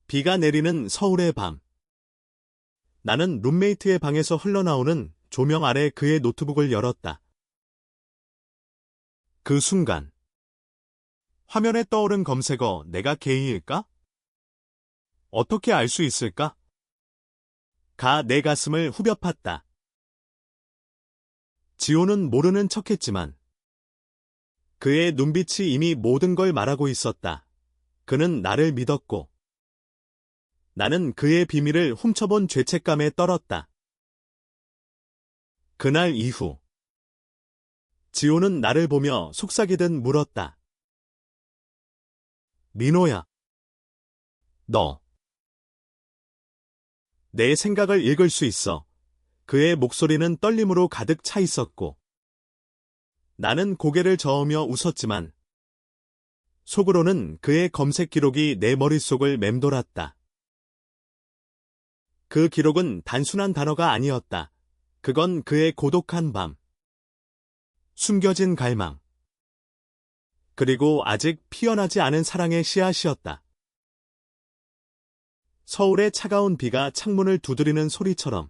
비가 내리는 서울의 밤. 나는 룸메이트의 방에서 흘러나오는 조명 아래 그의 노트북을 열었다. 그 순간 화면에 떠오른 검색어 내가 게이일까? 어떻게 알 수 있을까? 가 내 가슴을 후벼 팠다. 지호는 모르는 척했지만 그의 눈빛이 이미 모든 걸 말하고 있었다. 그는 나를 믿었고 나는 그의 비밀을 훔쳐본 죄책감에 떨었다. 그날 이후 지호는 나를 보며 속삭이듯 물었다. 민호야, 너 내 생각을 읽을 수 있어. 그의 목소리는 떨림으로 가득 차 있었고 나는 고개를 저으며 웃었지만 속으로는 그의 검색 기록이 내 머릿속을 맴돌았다. 그 기록은 단순한 단어가 아니었다. 그건 그의 고독한 밤, 숨겨진 갈망, 그리고 아직 피어나지 않은 사랑의 씨앗이었다. 서울의 차가운 비가 창문을 두드리는 소리처럼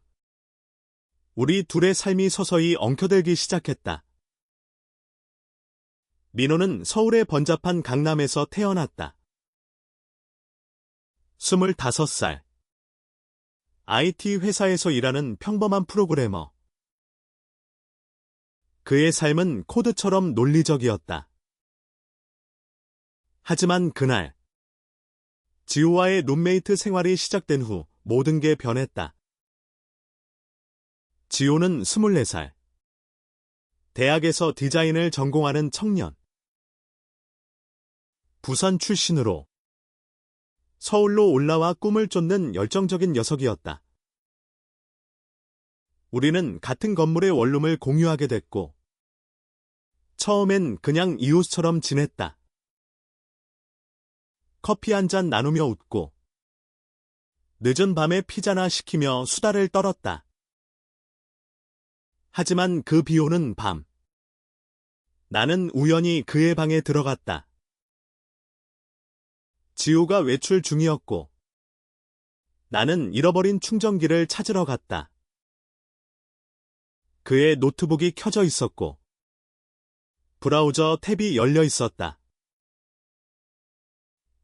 우리 둘의 삶이 서서히 엉켜들기 시작했다. 민호는 서울의 번잡한 강남에서 태어났다. 25살. IT 회사에서 일하는 평범한 프로그래머. 그의 삶은 코드처럼 논리적이었다. 하지만 그날, 지호와의 룸메이트 생활이 시작된 후 모든 게 변했다. 지호는 24살. 대학에서 디자인을 전공하는 청년. 부산 출신으로 서울로 올라와 꿈을 쫓는 열정적인 녀석이었다. 우리는 같은 건물의 원룸을 공유하게 됐고 처음엔 그냥 이웃처럼 지냈다. 커피 한 잔 나누며 웃고 늦은 밤에 피자나 시키며 수다를 떨었다. 하지만 그 비 오는 밤, 나는 우연히 그의 방에 들어갔다. 지호가 외출 중이었고 나는 잃어버린 충전기를 찾으러 갔다. 그의 노트북이 켜져 있었고 브라우저 탭이 열려 있었다.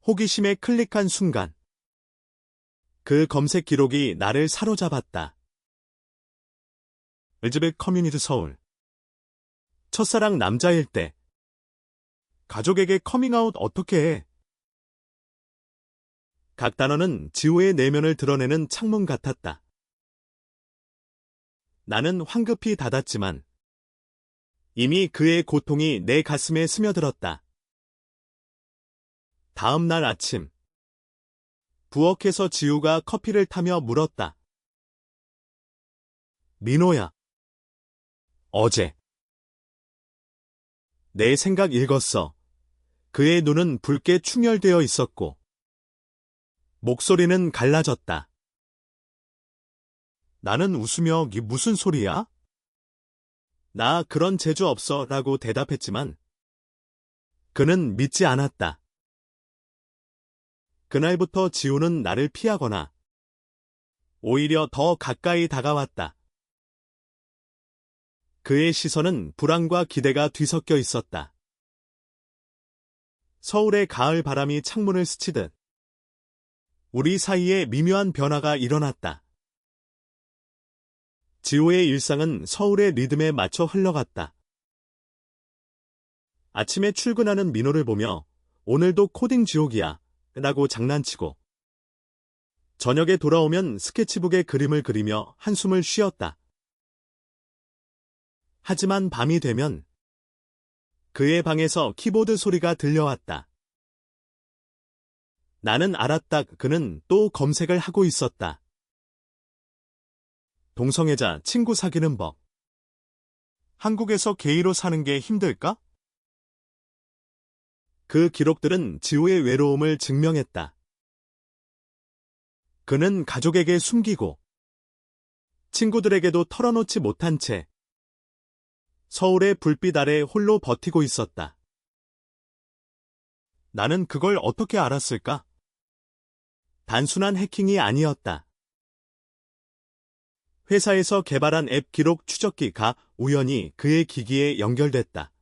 호기심에 클릭한 순간 그 검색 기록이 나를 사로잡았다. 엘즈벳 커뮤니티 서울. 첫사랑 남자일 때. 가족에게 커밍아웃 어떻게 해? 각 단어는 지호의 내면을 드러내는 창문 같았다. 나는 황급히 닫았지만 이미 그의 고통이 내 가슴에 스며들었다. 다음 날 아침, 부엌에서 지호가 커피를 타며 물었다. 민호야, 어제 내 생각 읽었어. 그의 눈은 붉게 충혈되어 있었고 목소리는 갈라졌다. 나는 웃으며 이게 무슨 소리야? 나 그런 재주 없어 라고 대답했지만 그는 믿지 않았다. 그날부터 지호는 나를 피하거나 오히려 더 가까이 다가왔다. 그의 시선은 불안과 기대가 뒤섞여 있었다. 서울의 가을 바람이 창문을 스치듯 우리 사이에 미묘한 변화가 일어났다. 지호의 일상은 서울의 리듬에 맞춰 흘러갔다. 아침에 출근하는 민호를 보며 오늘도 코딩 지옥이야 라고 장난치고 저녁에 돌아오면 스케치북에 그림을 그리며 한숨을 쉬었다. 하지만 밤이 되면 그의 방에서 키보드 소리가 들려왔다. 나는 알았다. 그는 또 검색을 하고 있었다. 동성애자 친구 사귀는 법. 한국에서 게이로 사는 게 힘들까? 그 기록들은 지호의 외로움을 증명했다. 그는 가족에게 숨기고 친구들에게도 털어놓지 못한 채 서울의 불빛 아래 홀로 버티고 있었다. 나는 그걸 어떻게 알았을까? 단순한 해킹이 아니었다. 회사에서 개발한 앱 기록 추적기가 우연히 그의 기기에 연결됐다.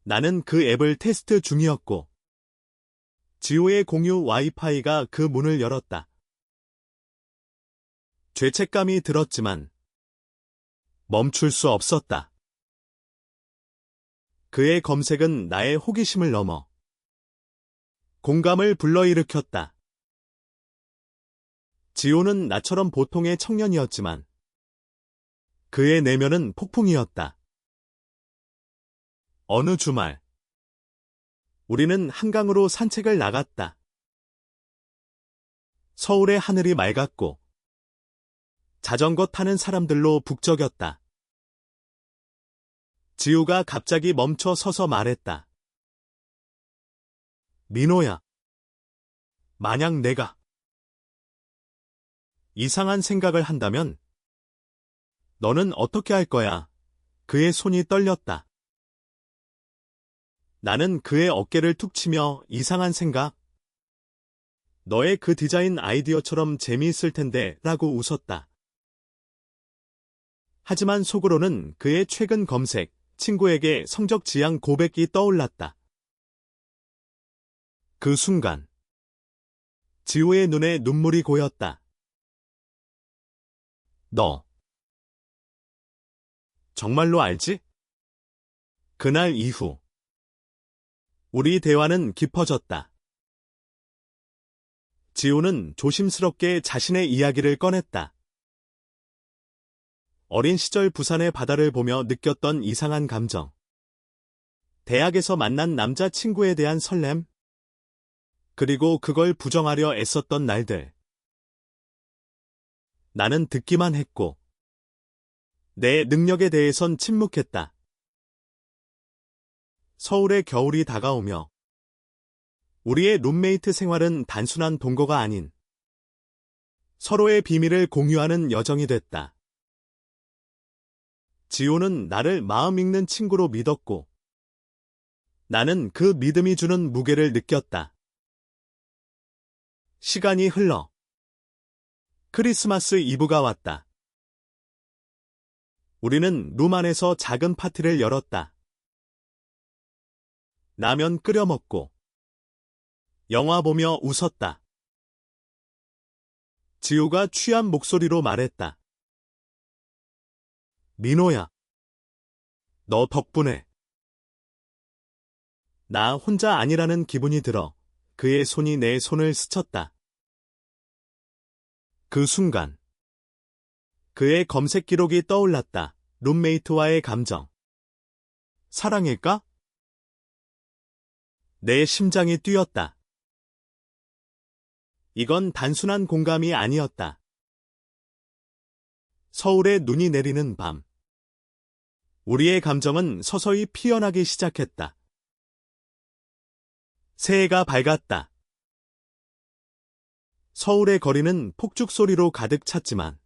나는 그 앱을 테스트 중이었고, 지오의 공유 와이파이가 그 문을 열었다. 죄책감이 들었지만 멈출 수 없었다. 그의 검색은 나의 호기심을 넘어 공감을 불러일으켰다. 지오는 나처럼 보통의 청년이었지만 그의 내면은 폭풍이었다. 어느 주말, 우리는 한강으로 산책을 나갔다. 서울의 하늘이 맑았고 자전거 타는 사람들로 북적였다. 지우가 갑자기 멈춰 서서 말했다. 민호야, 만약 내가 이상한 생각을 한다면 너는 어떻게 할 거야? 그의 손이 떨렸다. 나는 그의 어깨를 툭 치며 이상한 생각? 너의 그 디자인 아이디어처럼 재미있을 텐데 라고 웃었다. 하지만 속으로는 그의 최근 검색, 친구에게 성적 지향 고백이 떠올랐다. 그 순간 지우의 눈에 눈물이 고였다. 너 정말로 알지? 그날 이후 우리 대화는 깊어졌다. 지우는 조심스럽게 자신의 이야기를 꺼냈다. 어린 시절 부산의 바다를 보며 느꼈던 이상한 감정. 대학에서 만난 남자친구에 대한 설렘. 그리고 그걸 부정하려 애썼던 날들. 나는 듣기만 했고 내 능력에 대해선 침묵했다. 서울의 겨울이 다가오며 우리의 룸메이트 생활은 단순한 동거가 아닌 서로의 비밀을 공유하는 여정이 됐다. 지호는 나를 마음 읽는 친구로 믿었고 나는 그 믿음이 주는 무게를 느꼈다. 시간이 흘러 크리스마스 이브가 왔다. 우리는 룸 안에서 작은 파티를 열었다. 라면 끓여 먹고 영화 보며 웃었다. 지우가 취한 목소리로 말했다. 민호야, 너 덕분에 나 혼자 아니라는 기분이 들어 그의 손이 내 손을 스쳤다. 그 순간 그의 검색 기록이 떠올랐다. 룸메이트와의 감정. 사랑일까? 내 심장이 뛰었다. 이건 단순한 공감이 아니었다. 서울에 눈이 내리는 밤. 우리의 감정은 서서히 피어나기 시작했다. 새해가 밝았다. 서울의 거리는 폭죽 소리로 가득 찼지만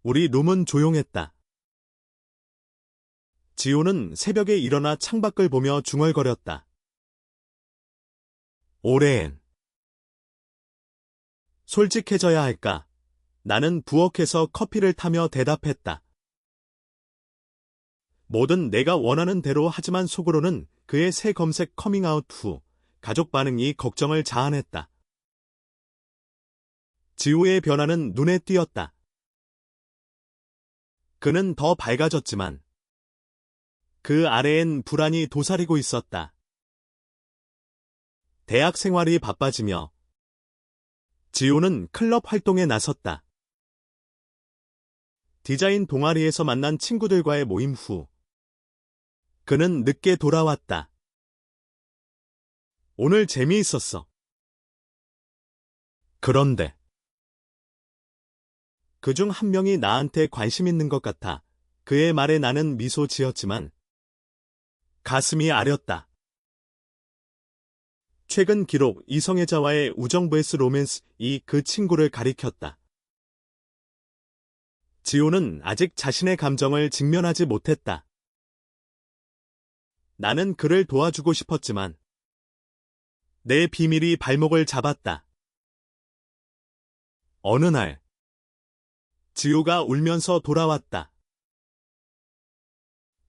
우리 룸은 조용했다. 지호는 새벽에 일어나 창밖을 보며 중얼거렸다. 올해엔 솔직해져야 할까? 나는 부엌에서 커피를 타며 대답했다. 뭐든 내가 원하는 대로 하지만 속으로는 그의 새 검색 커밍아웃 후 가족 반응이 걱정을 자아냈다. 지우의 변화는 눈에 띄었다. 그는 더 밝아졌지만 그 아래엔 불안이 도사리고 있었다. 대학 생활이 바빠지며 지우는 클럽 활동에 나섰다. 디자인 동아리에서 만난 친구들과의 모임 후 그는 늦게 돌아왔다. 오늘 재미있었어. 그런데 그중 한 명이 나한테 관심 있는 것 같아 그의 말에 나는 미소 지었지만 가슴이 아렸다. 최근 기록 이성애자와의 우정 vs 로맨스이 그 친구를 가리켰다. 지호는 아직 자신의 감정을 직면하지 못했다. 나는 그를 도와주고 싶었지만 내 비밀이 발목을 잡았다. 어느 날, 지우가 울면서 돌아왔다.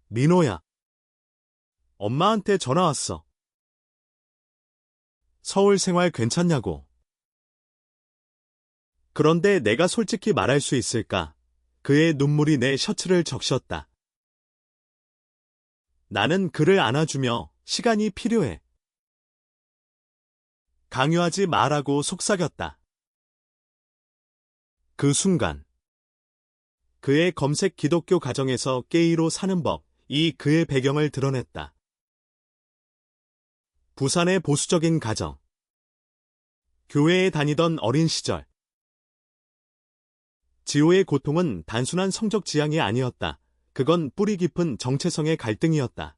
민호야, 엄마한테 전화 왔어. 서울 생활 괜찮냐고. 그런데 내가 솔직히 말할 수 있을까? 그의 눈물이 내 셔츠를 적셨다. 나는 그를 안아주며 시간이 필요해. 강요하지 말라고 속삭였다. 그 순간, 그의 검색 기독교 가정에서 게이로 사는 법, 이 그의 배경을 드러냈다. 부산의 보수적인 가정. 교회에 다니던 어린 시절. 지호의 고통은 단순한 성적 지향이 아니었다. 그건 뿌리 깊은 정체성의 갈등이었다.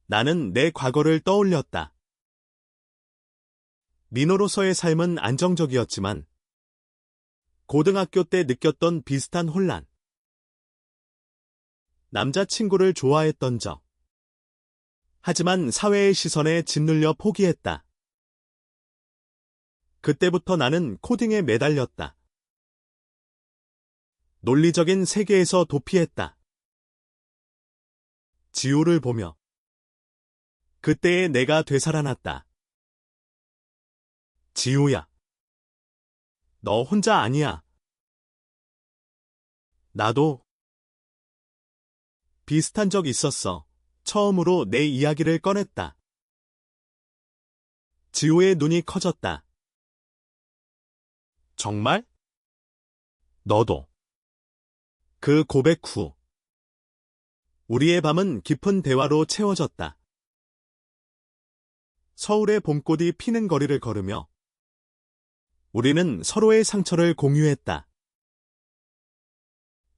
나는 내 과거를 떠올렸다. 민호로서의 삶은 안정적이었지만 고등학교 때 느꼈던 비슷한 혼란. 남자친구를 좋아했던 적. 하지만 사회의 시선에 짓눌려 포기했다. 그때부터 나는 코딩에 매달렸다. 논리적인 세계에서 도피했다. 지우를 보며 그때의 내가 되살아났다. 지우야, 너 혼자 아니야. 나도 비슷한 적 있었어. 처음으로 내 이야기를 꺼냈다. 지우의 눈이 커졌다. 정말? 너도. 그 고백 후 우리의 밤은 깊은 대화로 채워졌다. 서울의 봄꽃이 피는 거리를 걸으며 우리는 서로의 상처를 공유했다.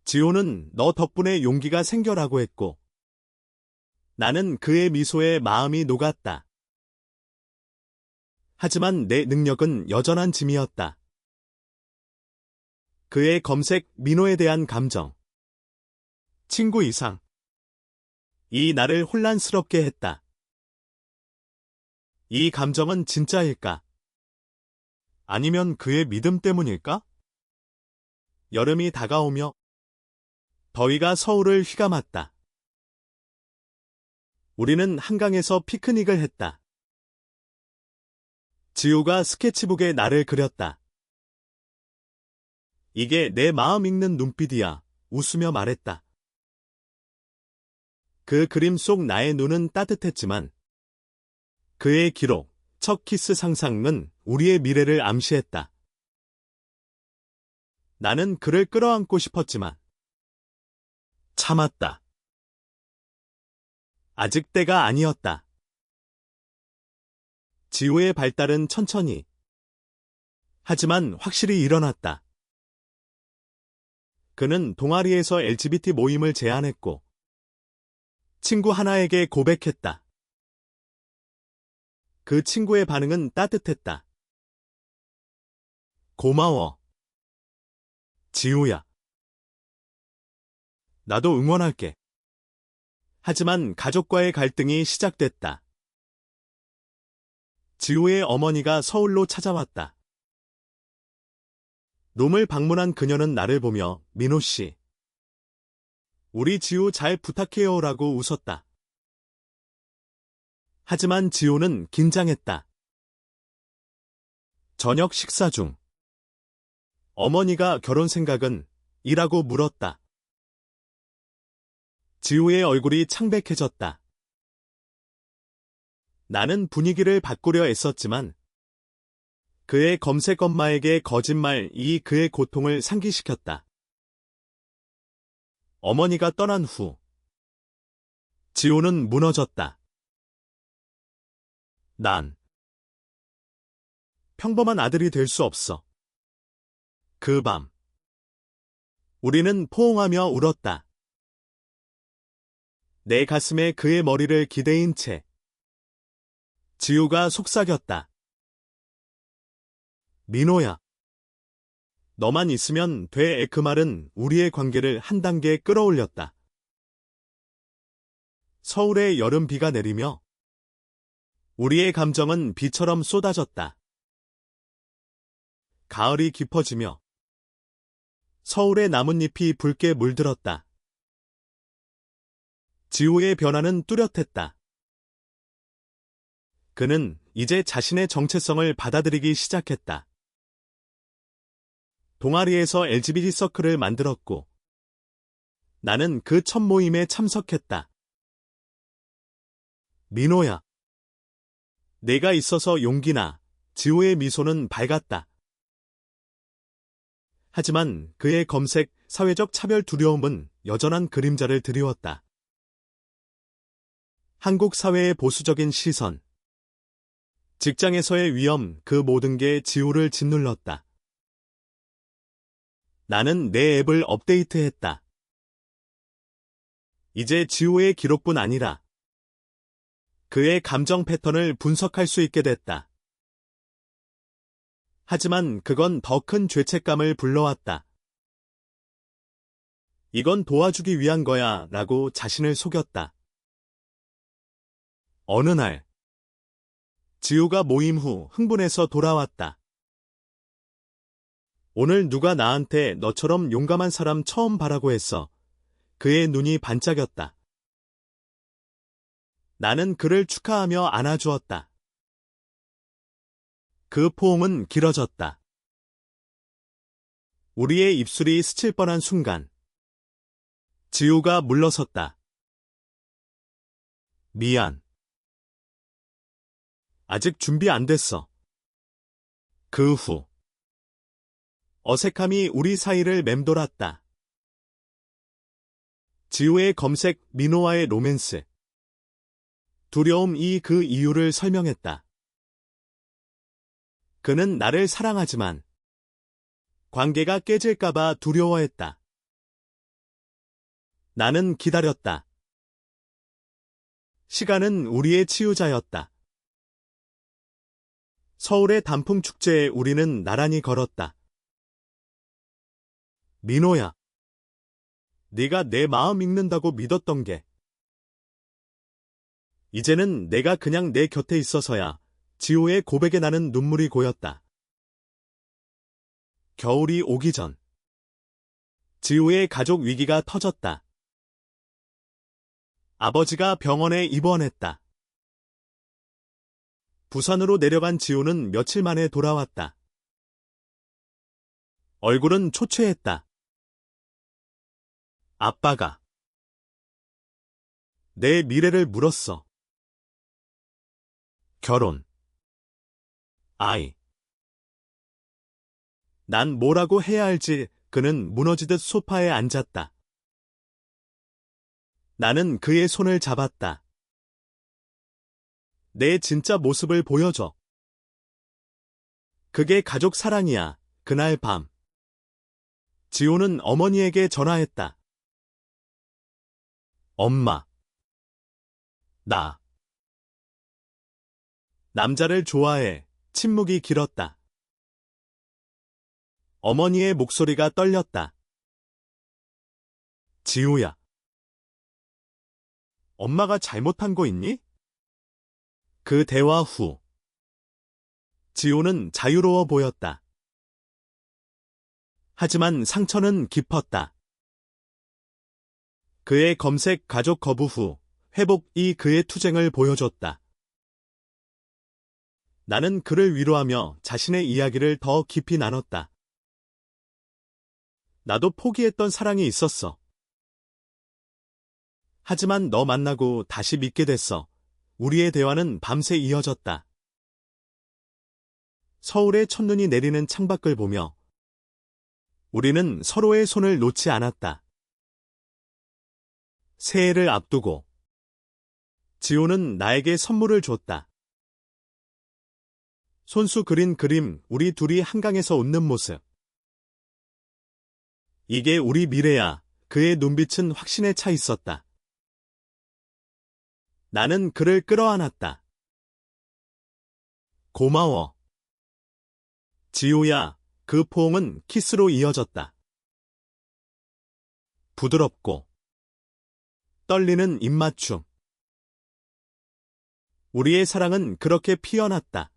지호는 너 덕분에 용기가 생겨라고 했고 나는 그의 미소에 마음이 녹았다. 하지만 내 능력은 여전한 짐이었다. 그의 검색 민호에 대한 감정. 친구 이상. 이 나를 혼란스럽게 했다. 이 감정은 진짜일까? 아니면 그의 믿음 때문일까? 여름이 다가오며 더위가 서울을 휘감았다. 우리는 한강에서 피크닉을 했다. 지우가 스케치북에 나를 그렸다. 이게 내 마음 읽는 눈빛이야. 웃으며 말했다. 그 그림 속 나의 눈은 따뜻했지만 그의 기록, 첫 키스 상상은 우리의 미래를 암시했다. 나는 그를 끌어안고 싶었지만 참았다. 아직 때가 아니었다. 지우의 발달은 천천히 하지만 확실히 일어났다. 그는 동아리에서 LGBT 모임을 제안했고 친구 하나에게 고백했다. 그 친구의 반응은 따뜻했다. 고마워. 지우야. 나도 응원할게. 하지만 가족과의 갈등이 시작됐다. 지우의 어머니가 서울로 찾아왔다. 롬을 방문한 그녀는 나를 보며 민호 씨, 우리 지우 잘 부탁해요라고 웃었다. 하지만 지우는 긴장했다. 저녁 식사 중 어머니가 결혼 생각은? 이라고 물었다. 지우의 얼굴이 창백해졌다. 나는 분위기를 바꾸려 애썼지만 그의 검색 엄마에게 거짓말이 그의 고통을 상기시켰다. 어머니가 떠난 후 지우는 무너졌다. 난 평범한 아들이 될 수 없어. 그 밤 우리는 포옹하며 울었다. 내 가슴에 그의 머리를 기대인 채 지우가 속삭였다. 민호야. 너만 있으면 돼. 그 말은 우리의 관계를 한 단계 끌어올렸다. 서울의 여름 비가 내리며 우리의 감정은 비처럼 쏟아졌다. 가을이 깊어지며 서울의 나뭇잎이 붉게 물들었다. 지우의 변화는 뚜렷했다. 그는 이제 자신의 정체성을 받아들이기 시작했다. 동아리에서 LGBT 서클을 만들었고, 나는 그 첫 모임에 참석했다. 민호야. 내가 있어서 용기나. 지우의 미소는 밝았다. 하지만 그의 검색, 사회적 차별 두려움은 여전한 그림자를 드리웠다. 한국 사회의 보수적인 시선, 직장에서의 위험, 그 모든 게 지우를 짓눌렀다. 나는 내 앱을 업데이트했다. 이제 지우의 기록뿐 아니라 그의 감정 패턴을 분석할 수 있게 됐다. 하지만 그건 더 큰 죄책감을 불러왔다. 이건 도와주기 위한 거야 라고 자신을 속였다. 어느 날, 지우가 모임 후 흥분해서 돌아왔다. 오늘 누가 나한테 너처럼 용감한 사람 처음 봐라고 했어. 그의 눈이 반짝였다. 나는 그를 축하하며 안아주었다. 그 포옹은 길어졌다. 우리의 입술이 스칠 뻔한 순간, 지우가 물러섰다. 미안. 아직 준비 안 됐어. 그 후, 어색함이 우리 사이를 맴돌았다. 지우의 검색, 민호와의 로맨스. 두려움이 그 이유를 설명했다. 그는 나를 사랑하지만 관계가 깨질까봐 두려워했다. 나는 기다렸다. 시간은 우리의 치유자였다. 서울의 단풍 축제에 우리는 나란히 걸었다. 민호야. 네가 내 마음 읽는다고 믿었던 게 이제는 내가 그냥 내 곁에 있어서야. 지우의 고백에 나는 눈물이 고였다. 겨울이 오기 전 지우의 가족 위기가 터졌다. 아버지가 병원에 입원했다. 부산으로 내려간 지우는 며칠 만에 돌아왔다. 얼굴은 초췌했다. 아빠가 내 미래를 물었어. 결혼, 아이. 난 뭐라고 해야 할지. 그는 무너지듯 소파에 앉았다. 나는 그의 손을 잡았다. 내 진짜 모습을 보여줘. 그게 가족 사랑이야. 그날 밤, 지우는 어머니에게 전화했다. 엄마, 나 남자를 좋아해. 침묵이 길었다. 어머니의 목소리가 떨렸다. 지우야. 엄마가 잘못한 거 있니? 그 대화 후, 지우는 자유로워 보였다. 하지만 상처는 깊었다. 그의 검색 가족 거부 후, 회복이 그의 투쟁을 보여줬다. 나는 그를 위로하며 자신의 이야기를 더 깊이 나눴다. 나도 포기했던 사랑이 있었어. 하지만 너 만나고 다시 믿게 됐어. 우리의 대화는 밤새 이어졌다. 서울의 첫눈이 내리는 창밖을 보며 우리는 서로의 손을 놓지 않았다. 새해를 앞두고 지우는 나에게 선물을 줬다. 손수 그린 그림, 우리 둘이 한강에서 웃는 모습. 이게 우리 미래야. 그의 눈빛은 확신에 차 있었다. 나는 그를 끌어안았다. 고마워. 지우야. 그 포옹은 키스로 이어졌다. 부드럽고 떨리는 입맞춤. 우리의 사랑은 그렇게 피어났다.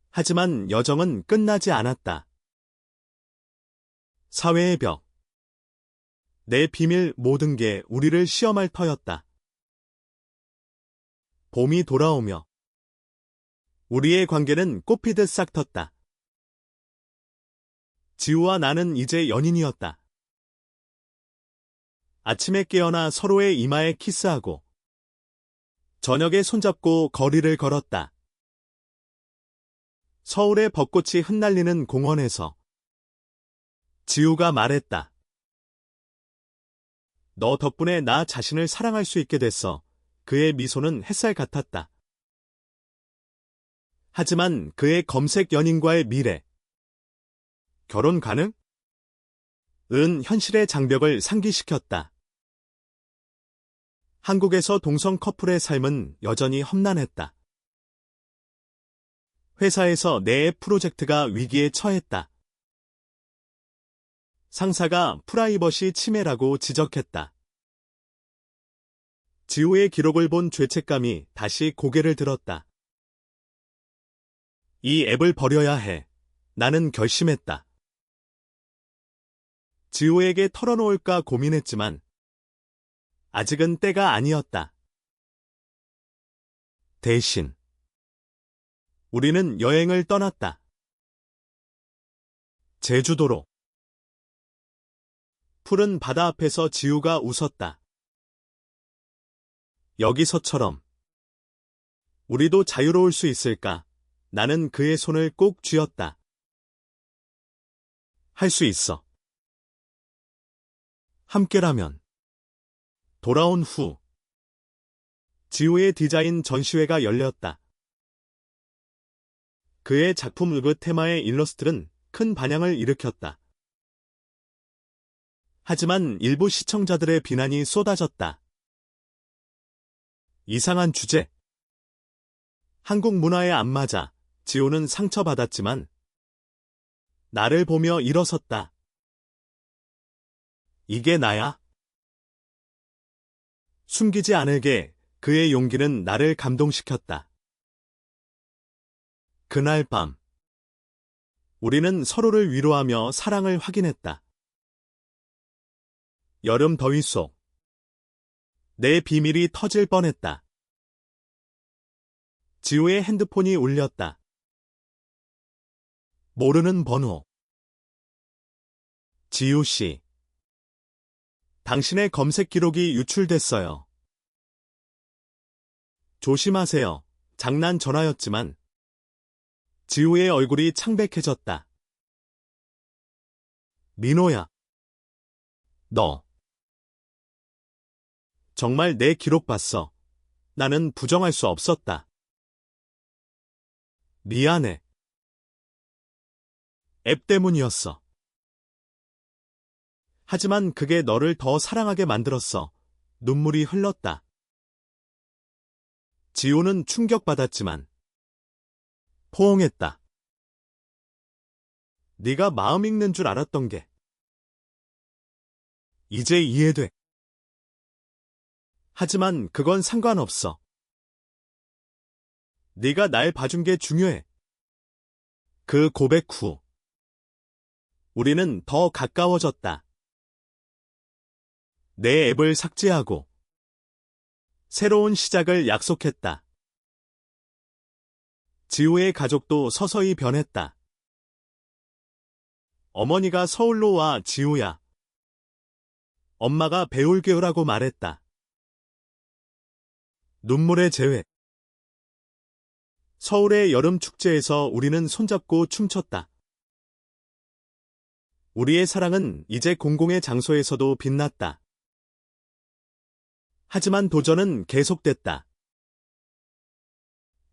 하지만 여정은 끝나지 않았다. 사회의 벽. 내 비밀 모든 게 우리를 시험할 터였다. 봄이 돌아오며 우리의 관계는 꽃피듯 싹텄다. 지우와 나는 이제 연인이었다. 아침에 깨어나 서로의 이마에 키스하고 저녁에 손잡고 거리를 걸었다. 서울의 벚꽃이 흩날리는 공원에서 지우가 말했다. 너 덕분에 나 자신을 사랑할 수 있게 됐어. 그의 미소는 햇살 같았다. 하지만 그의 검색 연인과의 미래. 결혼 가능? 은 현실의 장벽을 상기시켰다. 한국에서 동성 커플의 삶은 여전히 험난했다. 회사에서 내 프로젝트가 위기에 처했다. 상사가 프라이버시 침해라고 지적했다. 지우의 기록을 본 죄책감이 다시 고개를 들었다. 이 앱을 버려야 해. 나는 결심했다. 지우에게 털어놓을까 고민했지만 아직은 때가 아니었다. 대신 우리는 여행을 떠났다. 제주도로. 푸른 바다 앞에서 지우가 웃었다. 여기서처럼 우리도 자유로울 수 있을까? 나는 그의 손을 꼭 쥐었다. 할 수 있어. 함께라면. 돌아온 후 지우의 디자인 전시회가 열렸다. 그의 작품 읍 테마의 일러스트는 큰 반향을 일으켰다. 하지만 일부 시청자들의 비난이 쏟아졌다. 이상한 주제. 한국 문화에 안 맞아. 지우는 상처받았지만 나를 보며 일어섰다. 이게 나야? 숨기지 않을게. 그의 용기는 나를 감동시켰다. 그날 밤 우리는 서로를 위로하며 사랑을 확인했다. 여름 더위 속 내 비밀이 터질 뻔했다. 지우의 핸드폰이 울렸다. 모르는 번호. 지우 씨. 당신의 검색 기록이 유출됐어요. 조심하세요. 장난 전화였지만 지우의 얼굴이 창백해졌다. 민호야. 너. 정말 내 기록 봤어. 나는 부정할 수 없었다. 미안해. 앱 때문이었어. 하지만 그게 너를 더 사랑하게 만들었어. 눈물이 흘렀다. 지우는 충격받았지만 포옹했다. 네가 마음 읽는 줄 알았던 게 이제 이해돼. 하지만 그건 상관없어. 네가 날 봐준 게 중요해. 그 고백 후 우리는 더 가까워졌다. 내 앱을 삭제하고 새로운 시작을 약속했다. 지우의 가족도 서서히 변했다. 어머니가 서울로 와 지우야. 엄마가 배울게요라고 말했다. 눈물의 재회. 서울의 여름 축제에서 우리는 손잡고 춤췄다. 우리의 사랑은 이제 공공의 장소에서도 빛났다. 하지만 도전은 계속됐다.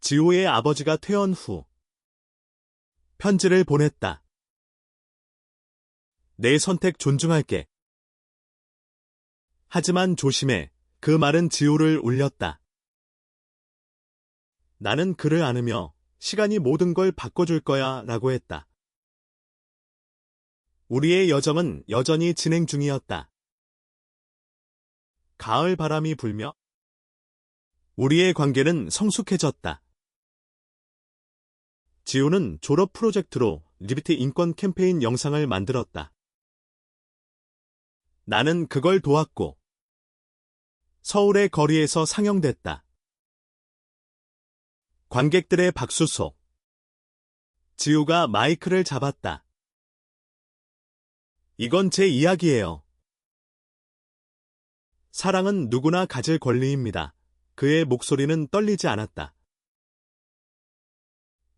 지우의 아버지가 퇴원 후 편지를 보냈다. 내 선택 존중할게. 하지만 조심해. 그 말은 지우를 울렸다. 나는 그를 안으며 시간이 모든 걸 바꿔줄 거야 라고 했다. 우리의 여정은 여전히 진행 중이었다. 가을 바람이 불며 우리의 관계는 성숙해졌다. 지우는 졸업 프로젝트로 리비티 인권 캠페인 영상을 만들었다. 나는 그걸 도왔고, 서울의 거리에서 상영됐다. 관객들의 박수 속, 지우가 마이크를 잡았다. 이건 제 이야기예요. 사랑은 누구나 가질 권리입니다. 그의 목소리는 떨리지 않았다.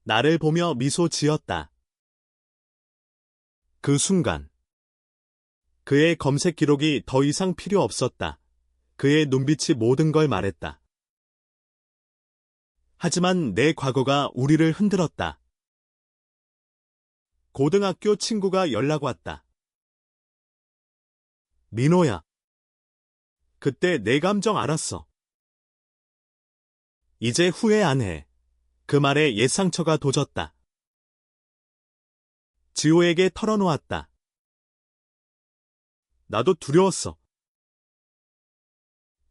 나를 보며 미소 지었다. 그 순간, 그의 검색 기록이 더 이상 필요 없었다. 그의 눈빛이 모든 걸 말했다. 하지만 내 과거가 우리를 흔들었다. 고등학교 친구가 연락 왔다. 민호야. 그때 내 감정 알았어. 이제 후회 안 해. 그 말에 옛 상처가 돋았다. 지호에게 털어놓았다. 나도 두려웠어.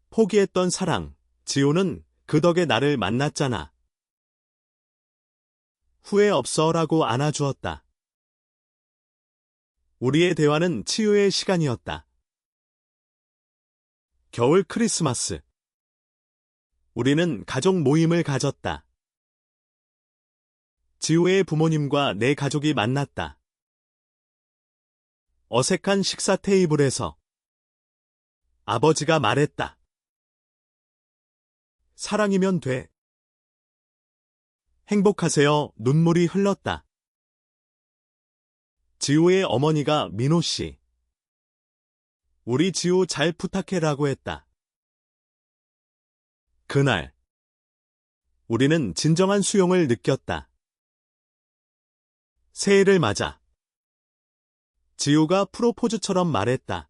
포기했던 사랑, 지호는 그 덕에 나를 만났잖아. 후회 없어라고 안아주었다. 우리의 대화는 치유의 시간이었다. 겨울 크리스마스. 우리는 가족 모임을 가졌다. 지호의 부모님과 내 가족이 만났다. 어색한 식사 테이블에서 아버지가 말했다. 사랑이면 돼. 행복하세요. 눈물이 흘렀다. 지호의 어머니가 민호 씨. 우리 지호 잘 부탁해라고 했다. 그날, 우리는 진정한 수용을 느꼈다. 새해를 맞아. 지호가 프로포즈처럼 말했다.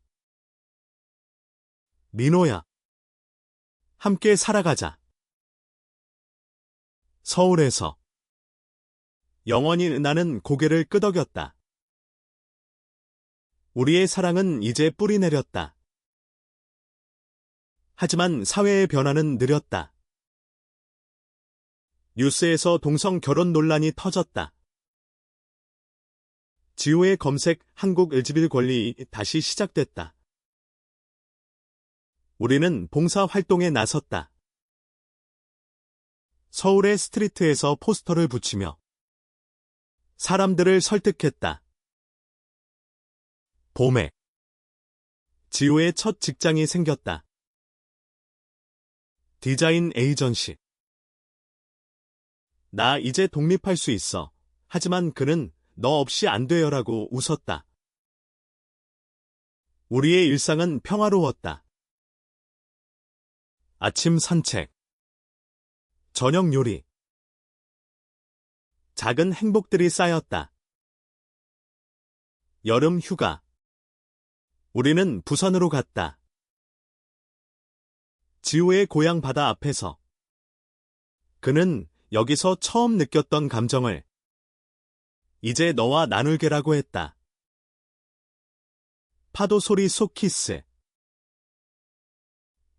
민호야. 함께 살아가자. 서울에서. 영원히 나는 고개를 끄덕였다. 우리의 사랑은 이제 뿌리 내렸다. 하지만 사회의 변화는 느렸다. 뉴스에서 동성 결혼 논란이 터졌다. 지호의 검색 한국 LGBT 권리 다시 시작됐다. 우리는 봉사 활동에 나섰다. 서울의 스트리트에서 포스터를 붙이며 사람들을 설득했다. 봄에 지호의 첫 직장이 생겼다. 디자인 에이전시. 나 이제 독립할 수 있어. 하지만 그는 너 없이 안 돼요라고 웃었다. 우리의 일상은 평화로웠다. 아침 산책, 저녁 요리, 작은 행복들이 쌓였다. 여름 휴가. 우리는 부산으로 갔다. 지호의 고향 바다 앞에서. 그는 여기서 처음 느꼈던 감정을 이제 너와 나눌게라고 했다. 파도 소리 속 키스.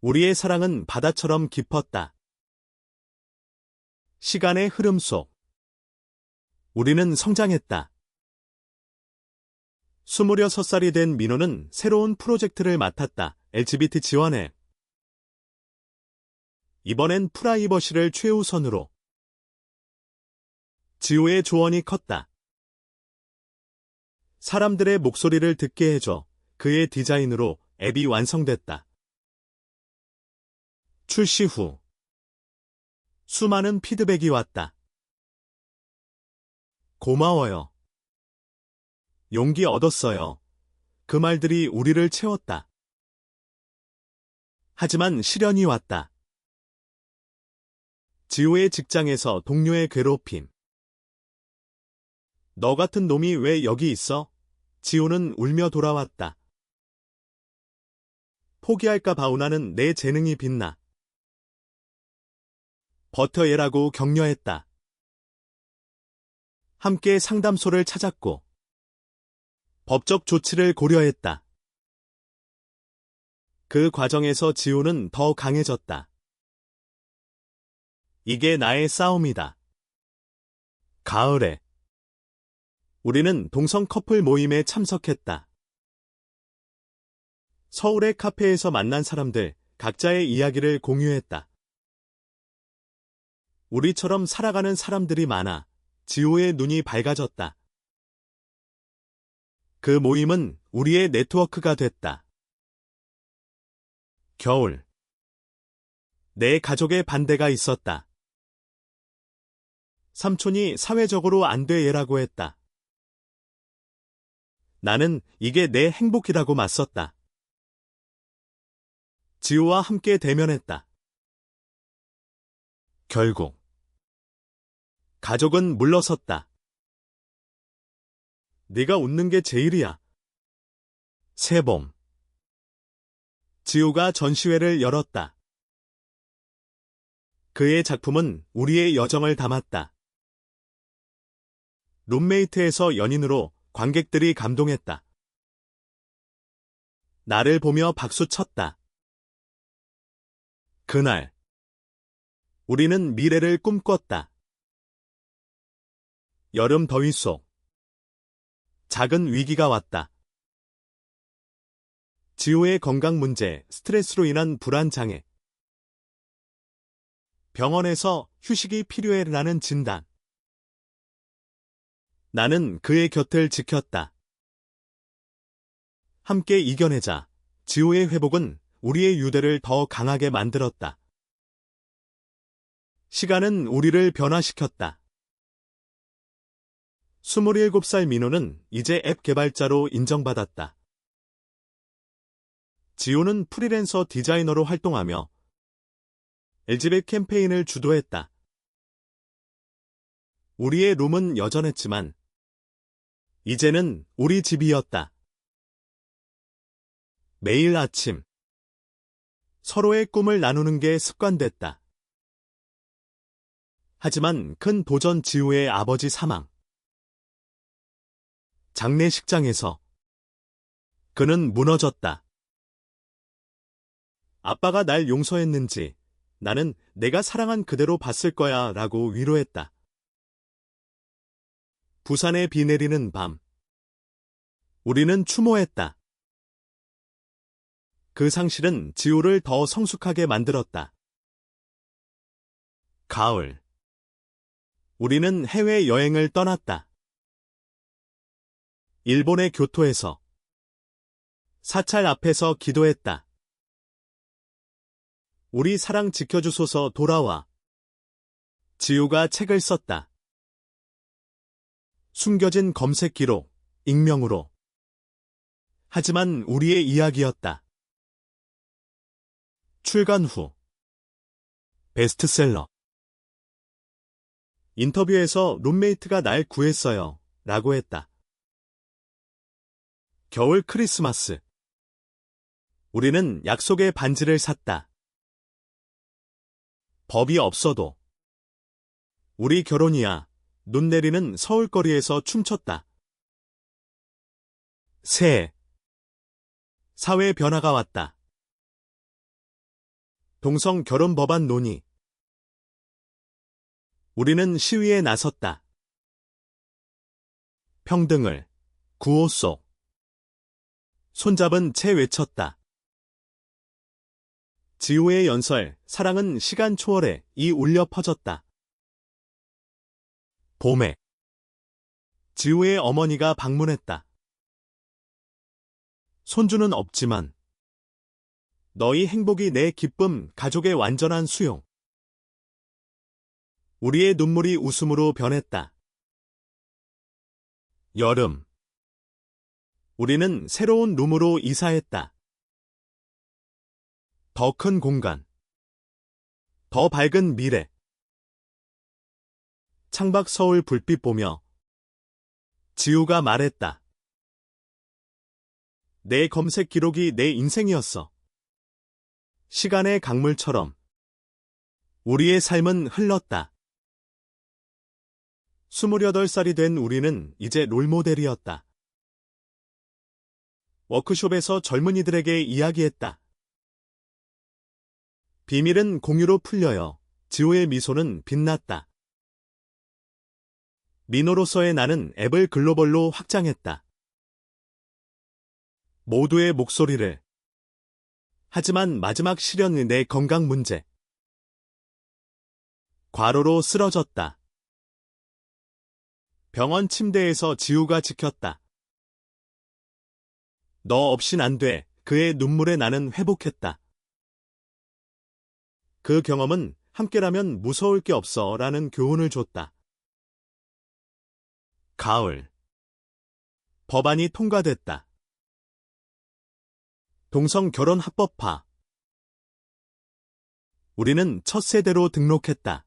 우리의 사랑은 바다처럼 깊었다. 시간의 흐름 속. 우리는 성장했다. 26살이 된 민호는 새로운 프로젝트를 맡았다. LGBT 지원회. 이번엔 프라이버시를 최우선으로. 지호의 조언이 컸다. 사람들의 목소리를 듣게 해줘. 그의 디자인으로 앱이 완성됐다. 출시 후 수많은 피드백이 왔다. 고마워요. 용기 얻었어요. 그 말들이 우리를 채웠다. 하지만 시련이 왔다. 지호의 직장에서 동료의 괴롭힘. 너 같은 놈이 왜 여기 있어? 지호는 울며 돌아왔다. 포기할까 봐 나는 내 재능이 빛나. 버텨 얘라고 격려했다. 함께 상담소를 찾았고 법적 조치를 고려했다. 그 과정에서 지호는 더 강해졌다. 이게 나의 싸움이다. 가을에 우리는 동성 커플 모임에 참석했다. 서울의 카페에서 만난 사람들 각자의 이야기를 공유했다. 우리처럼 살아가는 사람들이 많아 지호의 눈이 밝아졌다. 그 모임은 우리의 네트워크가 됐다. 겨울. 내 가족의 반대가 있었다. 삼촌이 사회적으로 안 돼 얘라고 했다. 나는 이게 내 행복이라고 맞섰다. 지호와 함께 대면했다. 결국 가족은 물러섰다. 네가 웃는 게 제일이야. 새봄. 지호가 전시회를 열었다. 그의 작품은 우리의 여정을 담았다. 룸메이트에서 연인으로 관객들이 감동했다. 나를 보며 박수 쳤다. 그날 우리는 미래를 꿈꿨다. 여름 더위 속 작은 위기가 왔다. 지호의 건강 문제, 스트레스로 인한 불안 장애. 병원에서 휴식이 필요해라는 진단. 나는 그의 곁을 지켰다. 함께 이겨내자. 지호의 회복은 우리의 유대를 더 강하게 만들었다. 시간은 우리를 변화시켰다. 27살 민호는 이제 앱 개발자로 인정받았다. 지호는 프리랜서 디자이너로 활동하며 LGBT 캠페인을 주도했다. 우리의 룸은 여전했지만 이제는 우리 집이었다. 매일 아침 서로의 꿈을 나누는 게 습관됐다. 하지만 큰 도전 지호의 아버지 사망. 장례식장에서 그는 무너졌다. 아빠가 날 용서했는지 나는 내가 사랑한 그대로 봤을 거야 라고 위로했다. 부산에 비 내리는 밤. 우리는 추모했다. 그 상실은 지호를 더 성숙하게 만들었다. 가을. 우리는 해외여행을 떠났다. 일본의 교토에서 사찰 앞에서 기도했다. 우리 사랑 지켜주소서 돌아와. 지호가 책을 썼다. 숨겨진 검색 기록, 익명으로. 하지만 우리의 이야기였다. 출간 후 베스트셀러. 인터뷰에서 룸메이트가 날 구했어요 라고 했다. 겨울 크리스마스. 우리는 약속의 반지를 샀다. 법이 없어도 우리 결혼이야. 눈 내리는 서울거리에서 춤췄다. 새해. 사회 변화가 왔다. 동성 결혼 법안 논의. 우리는 시위에 나섰다. 평등을 구호 속 손잡은 채 외쳤다. 지호의 연설, 사랑은 시간 초월에 이 울려 퍼졌다. 봄에 지호의 어머니가 방문했다. 손주는 없지만 너희 행복이 내 기쁨, 가족의 완전한 수용. 우리의 눈물이 웃음으로 변했다. 여름. 우리는 새로운 룸으로 이사했다. 더 큰 공간. 더 밝은 미래. 창밖 서울 불빛 보며 지호가 말했다. 내 검색 기록이 내 인생이었어. 시간의 강물처럼 우리의 삶은 흘렀다. 28살이 된 우리는 이제 롤모델이었다. 워크숍에서 젊은이들에게 이야기했다. 비밀은 공유로 풀려요. 지호의 미소는 빛났다. 민호로서의 나는 앱을 글로벌로 확장했다. 모두의 목소리를. 하지만 마지막 실현은 내 건강 문제. 과로로 쓰러졌다. 병원 침대에서 지우가 지켰다. 너 없인 안 돼. 그의 눈물에 나는 회복했다. 그 경험은 함께라면 무서울 게 없어 라는 교훈을 줬다. 가을. 법안이 통과됐다. 동성 결혼 합법화. 우리는 첫 세대로 등록했다.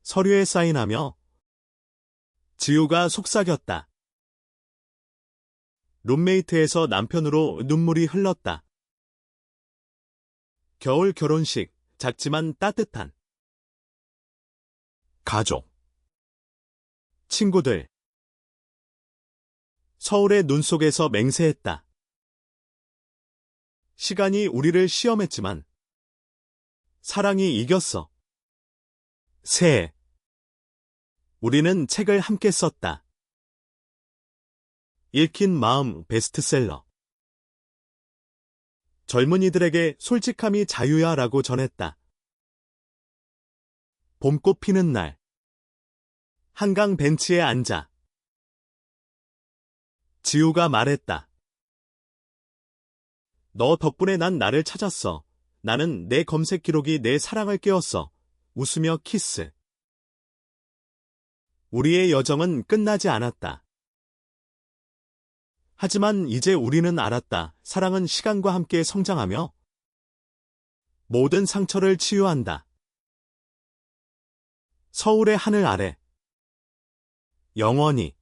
서류에 사인하며 지우가 속삭였다. 룸메이트에서 남편으로 눈물이 흘렀다. 겨울 결혼식, 작지만 따뜻한. 가족. 친구들. 서울의 눈 속에서 맹세했다. 시간이 우리를 시험했지만 사랑이 이겼어. 새해. 우리는 책을 함께 썼다. 읽힌 마음 베스트셀러. 젊은이들에게 솔직함이 자유야 라고 전했다. 봄꽃 피는 날. 한강 벤치에 앉아. 지우가 말했다. 너 덕분에 난 나를 찾았어. 나는 내 검색 기록이 내 사랑을 깨웠어. 웃으며 키스. 우리의 여정은 끝나지 않았다. 하지만 이제 우리는 알았다. 사랑은 시간과 함께 성장하며 모든 상처를 치유한다. 서울의 하늘 아래. 영원히.